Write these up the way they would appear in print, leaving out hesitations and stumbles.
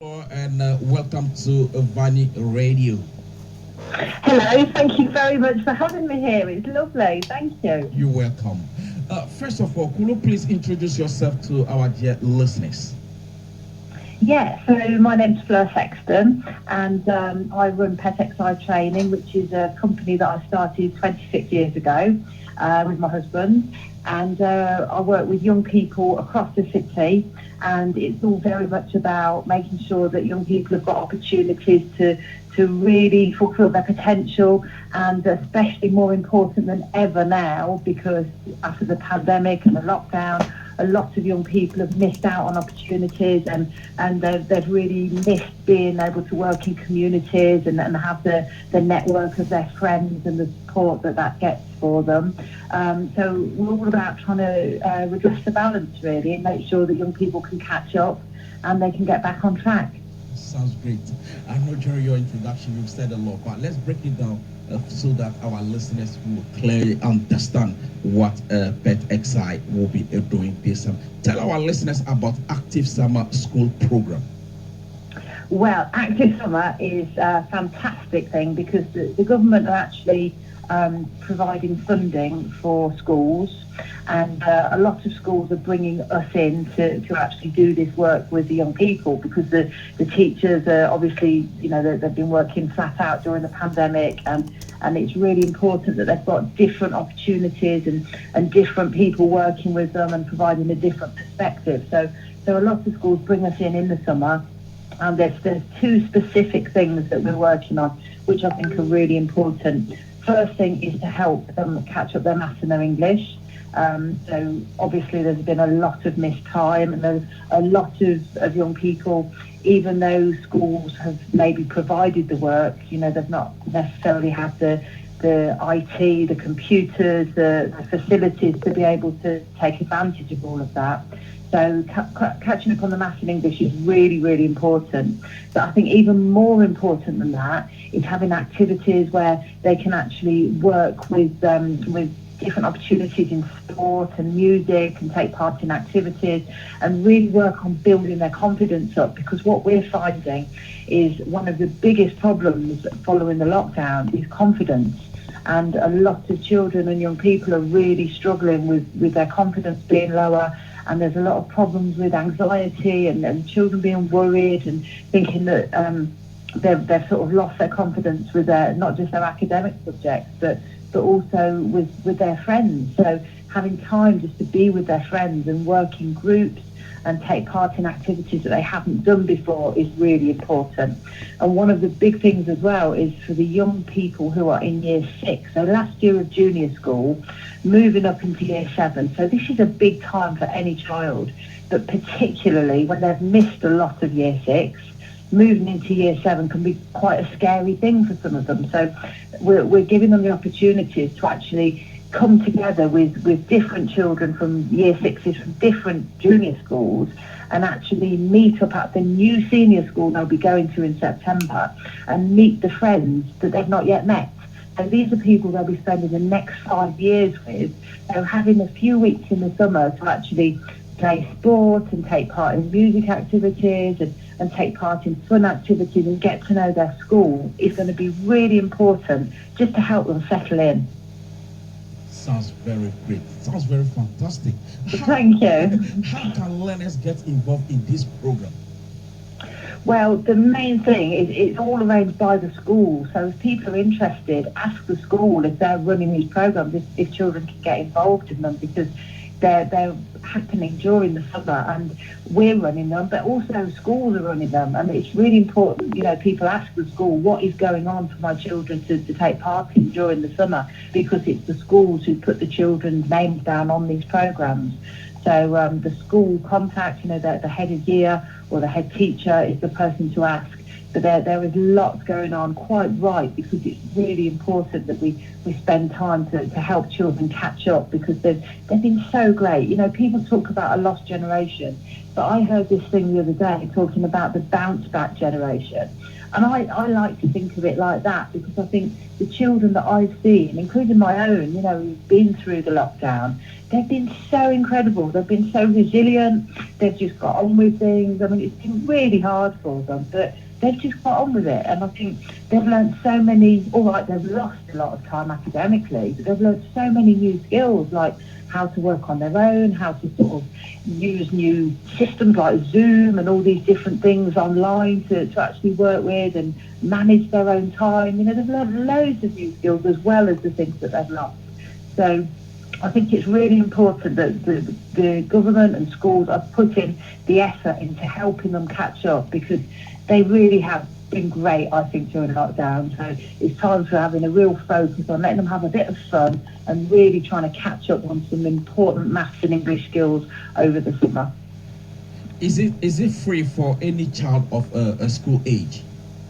And welcome to Vanny Radio. Hello, thank you very much for having me here. It's lovely, thank you. You're welcome. First of all, could you please introduce yourself to our dear listeners? Yeah, so my name's Fleur Sexton and I run Pet Exercise Training, which is a company that I started 26 years ago with my husband. And I work with young people across the city, and it's all very much about making sure that young people have got opportunities to really fulfil their potential, and especially more important than ever now, because after the pandemic and the lockdown, a lot of young people have missed out on opportunities, and they've really missed being able to work in communities and have the network of their friends and the support that gets for them. So we're all about trying to redress the balance, really, and make sure that young people can catch up and they can get back on track. Sounds great. I know during your introduction you've said a lot, but let's break it down so that our listeners will clearly understand what Pet XI will be doing this summer. Tell our listeners about Active Summer School Program. Well, Active Summer is a fantastic thing because the government are actually providing funding for schools, and a lot of schools are bringing us in to actually do this work with the young people, because the teachers are obviously, they've been working flat out during the pandemic, and it's really important that they've got different opportunities and different people working with them and providing a different perspective. So a lot of schools bring us in the summer, and there's two specific things that we're working on, which I think are really important. First thing is to help them catch up their maths and their English. So obviously there's been a lot of missed time, and there's a lot of young people, even though schools have maybe provided the work, they've not necessarily had the IT, the computers, the facilities to be able to take advantage of all of that. So catching up on the maths and English is really, really important. But I think even more important than that is having activities where they can actually work with different opportunities in sport and music, and take part in activities and really work on building their confidence up. Because what we're finding is one of the biggest problems following the lockdown is confidence. And a lot of children and young people are really struggling with their confidence being lower, and there's a lot of problems with anxiety and children being worried and thinking that they've sort of lost their confidence with their, not just their academic subjects, but also with their friends. So having time just to be with their friends and work in groups and take part in activities that they haven't done before is really important. And one of the big things as well is for the young people who are in year 6, so last year of junior school, moving up into year 7. So this is a big time for any child, but particularly when they've missed a lot of year 6, moving into year 7 can be quite a scary thing for some of them. So we're giving them the opportunities to actually come together with different children from year 6s from different junior schools, and actually meet up at the new senior school they'll be going to in September, and meet the friends that they've not yet met. So these are people they'll be spending the next 5 years with. So having a few weeks in the summer to actually play sport and take part in music activities and take part in fun activities and get to know their school is going to be really important, just to help them settle in. Sounds very great. Sounds very fantastic. Thank you. How can learners get involved in this program? Well, the main thing is it's all arranged by the school. So if people are interested, ask the school if they're running these programs, if children can get involved in them, because they're happening during the summer, and we're running them, but also schools are running them. And it's really important, people ask the school, what is going on for my children to take part in during the summer, because it's the schools who put the children's names down on these programs. So the school contact, the head of year or the head teacher is the person to ask. But there is lots going on, quite right, because it's really important that we spend time to help children catch up, because they've been so great. People talk about a lost generation, but I heard this thing the other day talking about the bounce back generation. And I like to think of it like that, because I think the children that I've seen, including my own, who've been through the lockdown, they've been so incredible. They've been so resilient. They've just got on with things. I mean, it's been really hard for them, but they've just got on with it. And I think they've learned so many, all right, they've lost a lot of time academically, but they've learned so many new skills, like how to work on their own, how to sort of use new systems like Zoom and all these different things online to actually work with and manage their own time. You know, they've learned loads of new skills as well as the things that they've lost. So I think it's really important that the government and schools are putting the effort into helping them catch up, because they really have been great, I think, during lockdown. So it's time for having a real focus on letting them have a bit of fun and really trying to catch up on some important maths and English skills over the summer. Is it free for any child of a school age?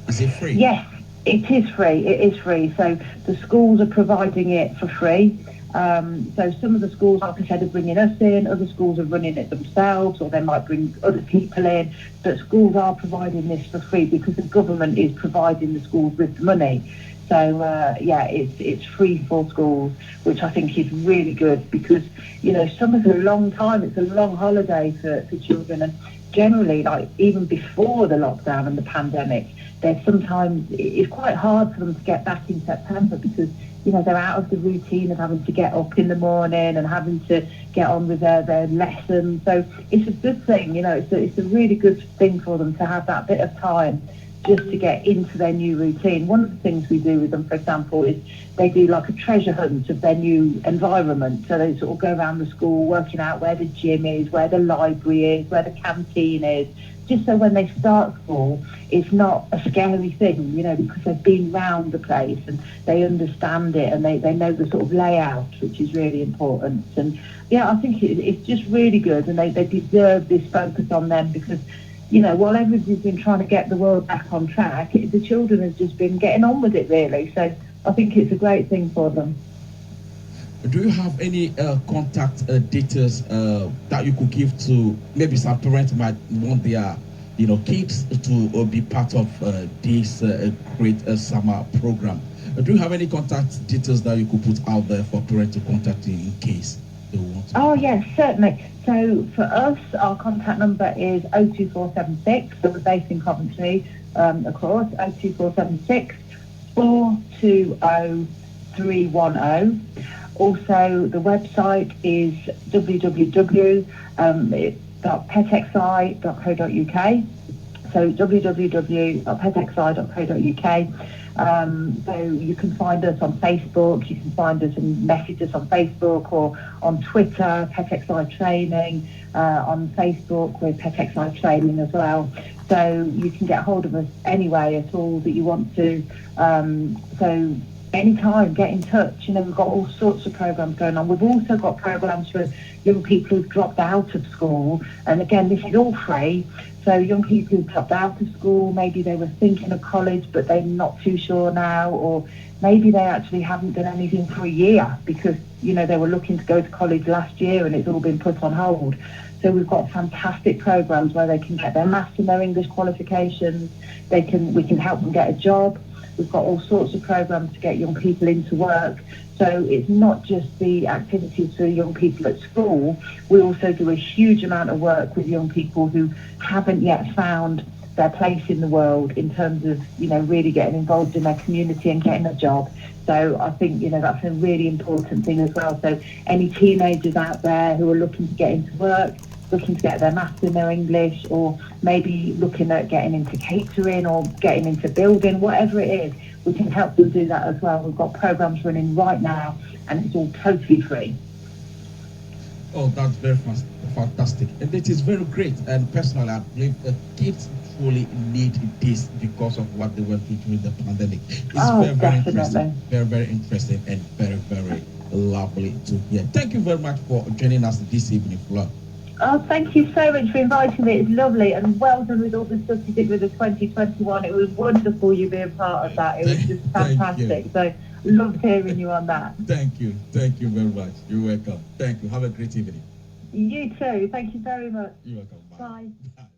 Is it free? Yes, it is free. It is free. So the schools are providing it for free. So some of the schools, like I said, are bringing us in, other schools are running it themselves, or they might bring other people in, but schools are providing this for free because the government is providing the schools with the money. So it's free for schools, which I think is really good, because, you know, summer's a long time, it's a long holiday for children, and generally, like even before the lockdown and the pandemic, it's quite hard for them to get back in September, because, you know, they're out of the routine of having to get up in the morning and having to get on with their lessons. So it's a good thing, you know, it's a really good thing for them to have that bit of time just to get into their new routine. One of the things we do with them, for example, is they do like a treasure hunt of their new environment. So they sort of go around the school working out where the gym is, where the library is, where the canteen is, just so when they start school, it's not a scary thing, you know, because they've been round the place and they understand it, and they know the sort of layout, which is really important. And yeah, I think it's just really good, and they deserve this focus on them, because, you know, while everybody's been trying to get the world back on track, the children have just been getting on with it, really. So I think it's a great thing for them. Do you have any contact details that you could give to maybe some parents might want their kids to be part of this great summer program? Do you have any contact details that you could put out there for parents to contact you in case they want to? Oh yes, certainly. So for us, our contact number is 02476. So we're based in Coventry, of course, 02476 420 310. Also, the website is www.petexi.co.uk. So www.petexi.co.uk. So you can find us on Facebook, you can find us and message us on Facebook, or on Twitter, PetXI Training, on Facebook with PetXI Training as well. So you can get hold of us anyway at all that you want to. So anytime, get in touch. You know, we've got all sorts of programs going on. We've also got programs for young people who've dropped out of school. And again, this is all free. So young people who've dropped out of school, maybe they were thinking of college, but they're not too sure now, or maybe they actually haven't done anything for a year because, you know, they were looking to go to college last year and it's all been put on hold. So we've got fantastic programs where they can get their maths and their English qualifications. We can help them get a job. We've got all sorts of programs to get young people into work. So it's not just the activities for young people at school. We also do a huge amount of work with young people who haven't yet found their place in the world in terms of, you know, really getting involved in their community and getting a job. So I think, you know, that's a really important thing as well. So any teenagers out there who are looking to get into work, looking to get their maths and their English, or maybe looking at getting into catering or getting into building, whatever it is, we can help them do that as well. We've got programs running right now and it's all totally free. Oh, that's very fantastic. And it is very great. And personally, I believe kids truly need this because of what they went through during the pandemic. It's very interesting. Very, very interesting and very, very lovely to hear. Thank you very much for joining us this evening, Fleur. Oh, thank you so much for inviting me. It's lovely, and well done with all the stuff you did with the 2021. It was wonderful you being part of that. It was just fantastic. So loved hearing you on that. Thank you. Thank you very much. You're welcome. Thank you. Have a great evening. You too. Thank you very much. You're welcome. Bye. Bye.